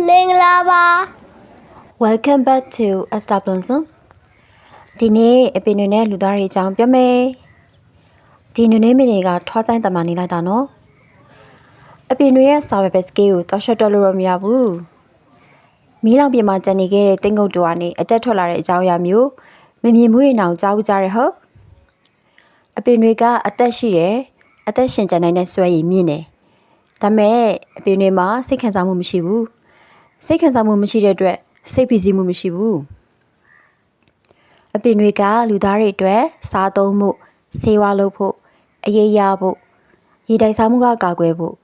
Minglava. Welcome back to Asta Blossom ဒီနေ့အပင်တွေနဲ့လူသားတွေအကြောင်းပြောမယ်ဒီနွေနေ့မိတွေကထွားဆိုင်တမန်နေလိုက်တာနော်အပင်တွေရဲ့စာဝယ်ပဲစကေးကိုတောက်ရှော့တော့လို့မရဘူးမီးလောင်ပြင်မှာကျန်နေခဲ့တဲ့တင်းငုတ်တော်ကနေအတက်ထွက်လာတဲ့အကြောင်းအရာမျိုးမမြင်မှုရင်အောင်ကြားဦးကြရဟုတ်အပင်တွေကအသက်ရှိတယ်အသက်ရှင်ကြနိုင်တဲ့ဆွဲရည်မြင့်တယ်ဒါမဲ့အပင်တွေမှာစိတ်ခံစားမှုမရှိဘူးစိတ်ခံစားမှုမရှိတဲ့အတွက်စိတ်ဖိစီးမှုမရှိဘူးအပင်တွေကလူသားတွေအတွက်စားသုံးမှုဆေးဝါးလုပ်ဖို့အရေးရဖို့ရေတိုက်စားမှုကကာကွယ်ဖို့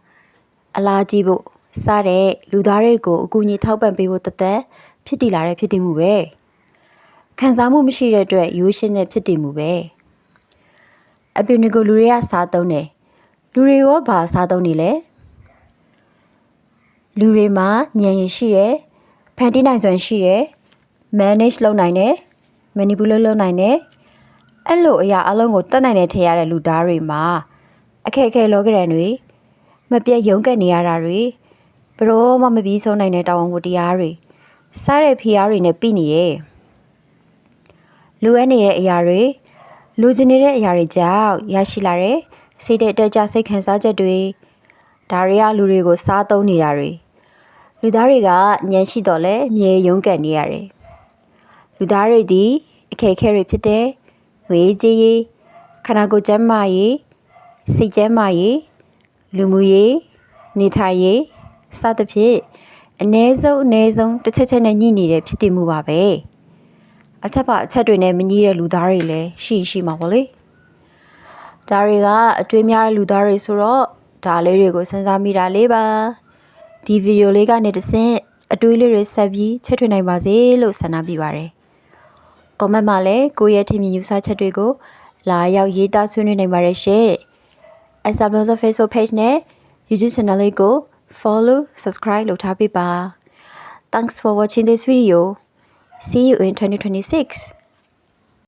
အလားကြီးဖို့စတဲ့လူသားတွေကိုအကူအညီထောက်ပံ့ပေးဖို့တသက်ဖြစ်တည်လာတဲ့ဖြစ်တည်မှုပဲခံစားမှုမရှိတဲ့အတွက်ရိုးရှင်းတဲ့ဖြစ်တည်မှုပဲအပင်တွေကိုလူတွေကစားသုံးတယ်လူတွေရောဘာစားသုံးနေလဲလူတွေမှာဉာဏ်ရည်ရှိရယ်ဖန်တီးနိုင်စွမ်းရှိရယ် manage လုပ်နိုင်တယ် manipulate လုပ်နိုင်တယ်အဲ့လိုအရာအလုံးကိုတတ်နိုင်တဲ့ထည့်ရတဲ့လူသားတွေမှာအခက်အခဲလောကရန်တွေမပြတ်ရုန်းကန်နေရတာတွေဘရောမှမပြီးဆုံးနိုင်တဲ့တာဝန်ဝတ္တရားတွေစားတဲ့ဖိအားတွေနဲ့ပြီးနေတယ်လူအပ်နေတဲ့အရာတွေလူကျင်နေတဲ့အရာတွေကြောင့်ရရှိလာတဲ့စိတ်တဲ့ကြစိတ်ခံစားချက်တွေဒါတွေကလူတွေကိုစားသုံးနေတာတွေလူသားတွေကဉာဏ်ရှိတော့လဲမြေရုန်းကန်နေရတယ်လူသားတွေဒီအခက်အခဲတွေဖြစ်တဲ့ငွေကြေးရေးခန္ဓာကိုယ်ကျန်းမာရေးစိတ်ကျန်းမာရေးလူမှုရေးနေထိုင်ရေးစသဖြင့်အ ਨੇ ဆုံးတစ်ချက်နဲ့ညှိနေတဲ့ဖြစ်တည်မှုပါပဲအထက်ပါအချက်တွေနဲ့မညှိတဲ့လူသားတွေလည်းရှိမှာပေါ့လေဒါတွေကအတွေးများတဲ့လူသားတွေဆိုတော့ဒါလေးတွေကိုစဉ်းစားမိတာလေးပါဒီဗီဒီယိုလေးကနေတဆင့်အတွေးလေးတွေဆက်ပြီးချက်ထွင်နိုင်ပါစေလို့ဆန္ဒပြုပါတယ်။ comment မှာလည်းကိုယ့်ရဲ့ထင်မြင်ယူဆချက်တွေကိုလာရောက်ရေးသားဆွေးနွေးနိုင်ပါတယ်ရှင်။ Asta Blossom Facebook page နဲ့ YouTube channel လေးကို follow subscribe လုပ်ထားပေးပါ။ Thanks for watching this video. See you in 2026.